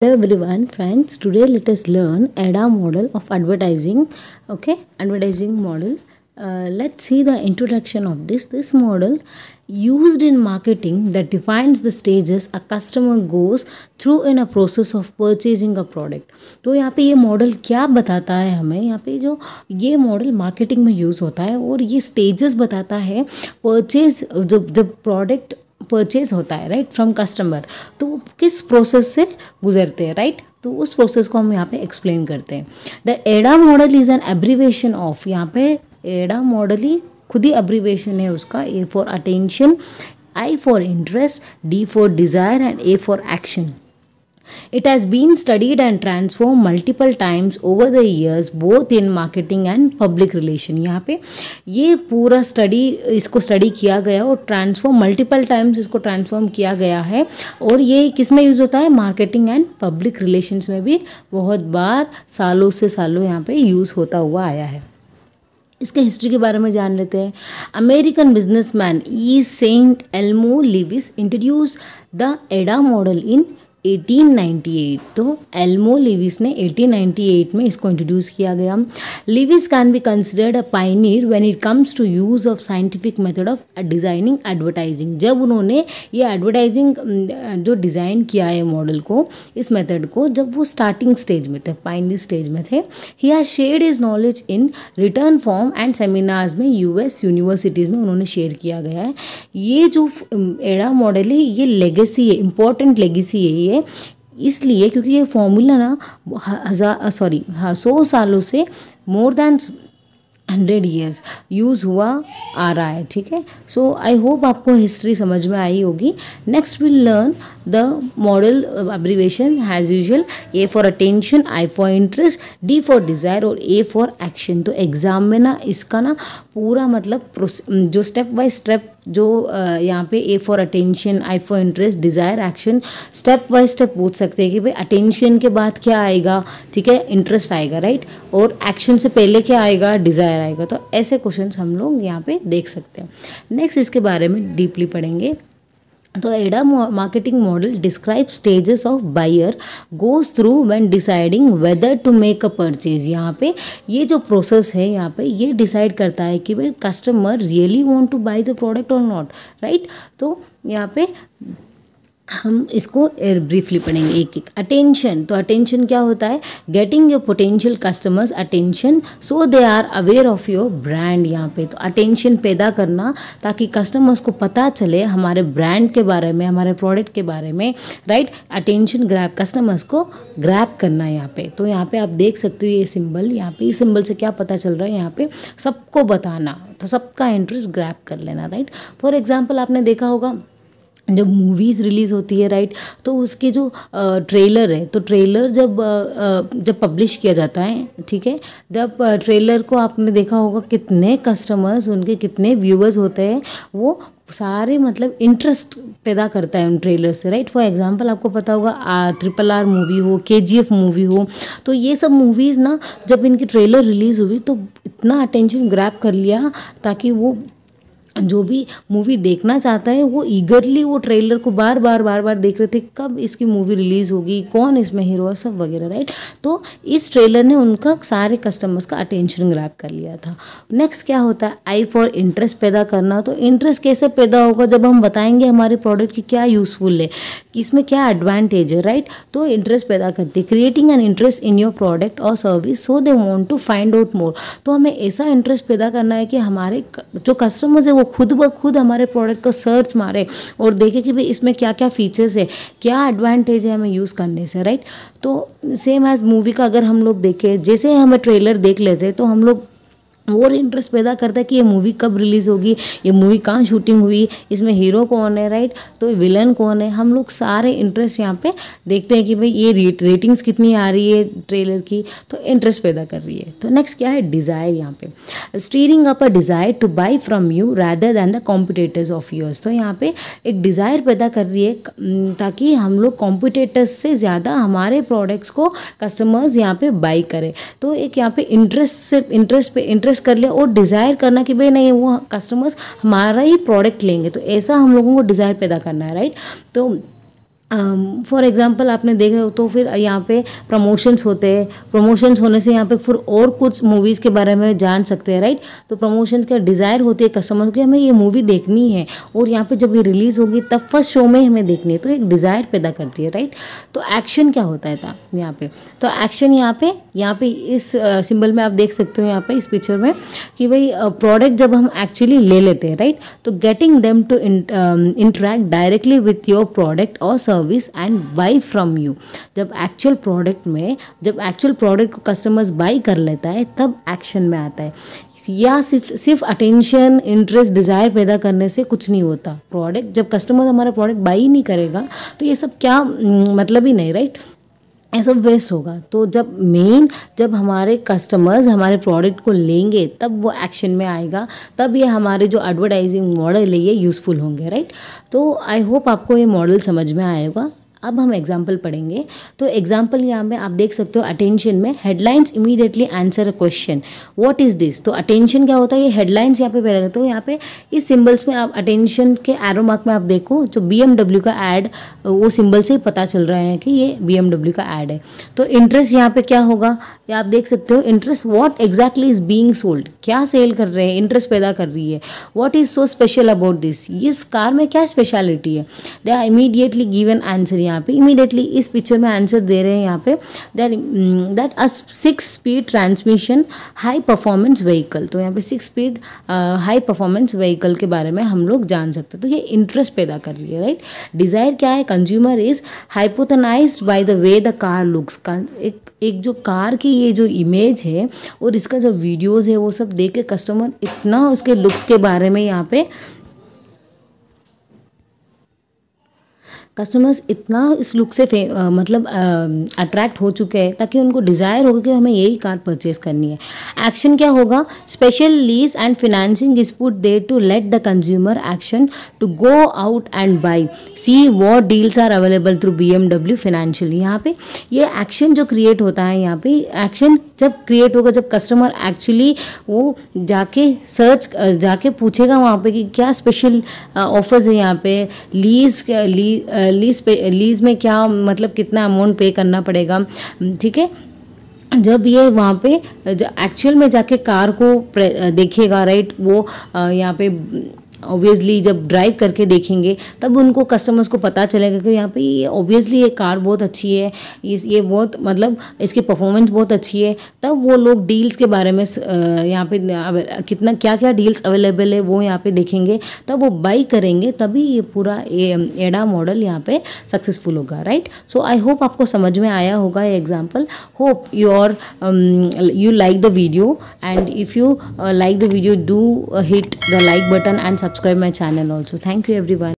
Hello everyone, friends. Today let us learn ADA model of advertising. Okay, advertising model. Let's see the introduction of this. This model used in marketing that defines the stages a customer goes through in a process of purchasing a product. तो यहाँ पे ये model क्या बताता है हमें, यहाँ पे जो ये मॉडल मार्केटिंग में यूज़ होता है और ये स्टेजेस बताता है परचेज जब प्रोडक्ट परचेज होता है राइट फ्रॉम कस्टमर, तो वो किस प्रोसेस से गुजरते हैं राइट। तो उस प्रोसेस को हम यहाँ पे एक्सप्लेन करते हैं। The AIDA model is an abbreviation of, यहाँ पे एडा मॉडल ही खुद ही एब्रीवेशन है उसका। A for attention, I for interest, D for desire and A for action. It has been studied and transformed multiple times over the years both in marketing and public relation. यहाँ पे ये पूरा इसको study किया गया और transform multiple times इसको transform किया गया है। और ये किस में यूज़ होता है? मार्केटिंग एंड पब्लिक रिलेशंस में भी बहुत बार सालों से सालों यहाँ पे यूज़ होता हुआ आया है। इसके हिस्ट्री के बारे में जान लेते हैं। American businessman E Saint Elmo Lewis introduce the AIDA model in 1898। तो एल्मो लिविस ने 1898 में इसको इंट्रोड्यूस किया गया। Lewis can be considered a pioneer when it comes to use of scientific method of designing advertising. जब उन्होंने ये एडवर्टाइजिंग जो डिज़ाइन किया है मॉडल को, इस मेथड को, जब वो स्टार्टिंग स्टेज में थे, पायनियर स्टेज में थे। He has shared his knowledge in return form and seminars में यूएस यूनिवर्सिटीज़ में उन्होंने शेयर किया गया है। ये जो एडा मॉडल है ये लेगेसी है, इम्पॉर्टेंट लेगेसी है ये इसलिए क्योंकि ये फॉर्मूला ना 100 सालों से मोर देन 100 years यूज़ हुआ आ रहा है। ठीक है, सो आई होप आपको हिस्ट्री समझ में आई होगी। Next will learn the model abbreviation has usual. A for attention, I for interest, D for desire और ए फॉर एक्शन। तो एग्ज़ाम में ना इसका ना पूरा मतलब जो स्टेप बाय स्टेप जो यहाँ पे A for attention, I for interest, desire, action step by step पूछ सकते हैं कि भाई अटेंशन के बाद क्या आएगा, ठीक है, इंटरेस्ट आएगा राइट, और एक्शन से पहले क्या आएगा, डिज़ायर आएगा। तो ऐसे क्वेश्चंस हम लोग यहाँ पे देख सकते हैं। नेक्स्ट इसके बारे में डीपली पढ़ेंगे। तो AIDA marketing model describe stages of buyer goes through when deciding whether to make a purchase. यहाँ पे ये जो प्रोसेस है यहाँ पे ये डिसाइड करता है कि भाई customer really want to buy the product और नॉट राइट। तो यहाँ पे हम इसको ब्रीफली पढ़ेंगे एक एक। अटेंशन, तो अटेंशन क्या होता है? Getting your potential customers attention so they are aware of your brand. यहाँ पे तो अटेंशन पैदा करना ताकि कस्टमर्स को पता चले हमारे ब्रांड के बारे में, हमारे प्रोडक्ट के बारे में राइट। अटेंशन ग्रैब, कस्टमर्स को ग्रैब करना यहाँ पे। तो यहाँ पे आप देख सकते हो ये सिंबल, यहाँ पे इस सिंबल से क्या पता चल रहा है, यहाँ पे सबको बताना, तो सबका इंटरेस्ट ग्रैब कर लेना राइट। फॉर एग्जाम्पल आपने देखा होगा जब मूवीज़ रिलीज़ होती है राइट, तो उसके जो ट्रेलर है, तो ट्रेलर जब पब्लिश किया जाता है, ठीक है, जब ट्रेलर को आपने देखा होगा कितने कस्टमर्स, उनके कितने व्यूअर्स होते हैं, वो सारे मतलब इंटरेस्ट पैदा करता है उन ट्रेलर से राइट। फॉर एग्जांपल आपको पता होगा RRR मूवी हो, KGF मूवी हो, तो ये सब मूवीज़ ना जब इनकी ट्रेलर रिलीज़ हुई तो इतना अटेंशन ग्रैब कर लिया ताकि वो जो भी मूवी देखना चाहता है वो ईगरली वो ट्रेलर को बार बार देख रहे थे, कब इसकी मूवी रिलीज़ होगी, कौन इसमें हीरो है, सब वगैरह राइट। तो इस ट्रेलर ने उनका सारे कस्टमर्स का अटेंशन ग्रैब कर लिया था। नेक्स्ट क्या होता है? आई फॉर इंटरेस्ट पैदा करना। तो इंटरेस्ट कैसे पैदा होगा? जब हम बताएंगे हमारे प्रोडक्ट की क्या यूज़फुल है, इसमें क्या एडवांटेज है राइट, तो इंटरेस्ट पैदा करती है। Creating an interest in your product और service so they want to find out more. तो हमें ऐसा इंटरेस्ट पैदा करना है कि हमारे जो कस्टमर्स है वो खुद ब खुद हमारे प्रोडक्ट का सर्च मारे और देखे कि भाई इसमें क्या क्या फीचर्स है, क्या एडवांटेज है हमें यूज़ करने से राइट। तो सेम एज मूवी का अगर हम लोग देखें, जैसे हमें ट्रेलर देख लेते हैं तो हम लोग और इंटरेस्ट पैदा करता है कि ये मूवी कब रिलीज़ होगी, ये मूवी कहाँ शूटिंग हुई, इसमें हीरो कौन है राइट, तो विलन कौन है। हम लोग सारे इंटरेस्ट यहाँ पे देखते हैं कि भाई ये रेटिंग्स कितनी आ रही है ट्रेलर की, तो इंटरेस्ट पैदा कर रही है। तो नेक्स्ट क्या है? डिज़ायर। यहाँ पे steering up a desire two by from you rather than the competitors of yours. तो यहाँ पे एक डिज़ायर पैदा कर रही है ताकि हम लोग कॉम्पिटिटर्स से ज़्यादा हमारे प्रोडक्ट्स को कस्टमर्स यहाँ पे बाई करें। तो एक यहाँ पे इंटरेस्ट कर लिया और डिज़ायर करना कि भाई नहीं वो कस्टमर्स हमारा ही प्रोडक्ट लेंगे, तो ऐसा हम लोगों को डिज़ायर पैदा करना है राइट। तो फॉर एग्जांपल आपने देखा तो फिर यहाँ पे प्रमोशंस होते हैं, प्रमोशंस होने से यहाँ पे फिर और कुछ मूवीज़ के बारे में जान सकते हैं, राइट। तो प्रमोशंस का डिज़ायर होती है कस्टमर की, हमें ये मूवी देखनी है और यहाँ पे जब ये रिलीज़ होगी तब फर्स्ट शो में हमें देखनी है, तो एक डिज़ायर पैदा करती है, राइट। तो एक्शन क्या होता है था यहाँ पे, तो एक्शन यहाँ पे इस सिंबल में आप देख सकते हो यहाँ पे इस पिक्चर में कि भाई प्रोडक्ट जब हम एक्चुअली ले लेते हैं, राइट, तो getting them to interact directly with your product और service and buy from you. जब एक्चुअल प्रोडक्ट को कस्टमर्स बाई कर लेता है तब एक्शन में आता है। या सिर्फ अटेंशन, इंटरेस्ट, डिज़ायर पैदा करने से कुछ नहीं होता। प्रोडक्ट जब कस्टमर हमारा प्रोडक्ट बाई नहीं करेगा तो ये सब क्या मतलब ही नहीं, राइट, ये सब वेस्ट होगा। तो जब हमारे कस्टमर्स हमारे प्रोडक्ट को लेंगे तब वो एक्शन में आएगा, तब ये हमारे जो एडवर्टाइजिंग मॉडल है ये यूज़फुल होंगे, राइट। तो आई होप आपको ये मॉडल समझ में आएगा। अब हम एग्जाम्पल पढ़ेंगे। तो एग्जाम्पल यहाँ में आप देख सकते हो, अटेंशन में headlines immediately answer a question, what is this. तो अटेंशन क्या होता है, ये हेडलाइंस यहाँ पे पहले। तो यहाँ पे इस सिंबल्स में आप अटेंशन के एरो मार्क में आप देखो, जो BMW का ऐड, वो सिंबल से ही पता चल रहा है कि ये BMW का ऐड है। तो इंटरेस्ट यहाँ पे क्या होगा, या आप देख सकते हो interest, what exactly is being sold, क्या सेल कर रहे हैं, इंटरेस्ट पैदा कर रही है। What is so special about this, इस कार में क्या स्पेशलिटी है। They are immediately given answer, यहाँ पे इमीडिएटली इस पिक्चर में आंसर दे रहे हैं यहाँ पे, that a 6 speed transmission high performance vehicle. तो यहाँ पे 6 स्पीड हाई परफॉर्मेंस व्हीकल के बारे में हम लोग जान सकते हैं। तो ये इंटरेस्ट पैदा कर रही है, राइट। डिज़ायर क्या है, consumer is hypnotised by the way the car looks. एक जो कार की ये जो इमेज है और इसका जो वीडियोस है वो सब देख के कस्टमर इतना उसके लुक्स के बारे में यहाँ पे कस्टमर्स इतना इस लुक से मतलब अट्रैक्ट हो चुके हैं ताकि उनको डिज़ायर होगा कि हमें यही कार परचेज करनी है। एक्शन क्या होगा, special lease and financing is put there to let the consumer action to go out and buy, see what deals are available through BMW financial. यहाँ पे ये एक्शन जो क्रिएट होता है, यहाँ पे एक्शन जब क्रिएट होगा जब कस्टमर एक्चुअली वो जाके पूछेगा वहाँ पे कि क्या स्पेशल ऑफर्स है यहाँ पे, लीज में क्या मतलब कितना अमाउंट पे करना पड़ेगा, ठीक है। जब ये वहाँ पे एक्चुअल में जाके कार को देखेगा, राइट, वो यहाँ पे ऑब्वियसली जब ड्राइव करके देखेंगे तब उनको कस्टमर्स को पता चलेगा कि यहाँ पे ये ऑब्वियसली ये कार बहुत अच्छी है, ये बहुत मतलब इसकी परफॉर्मेंस बहुत अच्छी है। तब वो लोग डील्स के बारे में यहाँ पे कितना क्या क्या डील्स अवेलेबल है वो यहाँ पे देखेंगे, तब वो बाई करेंगे, तभी ये पूरा एडा मॉडल यहाँ पे सक्सेसफुल होगा, राइट। सो आई होप आपको समझ में आया होगा ये example. Hope you like the video, and if you like the video, do hit the like button and subscribe my channel also. Thank you everyone.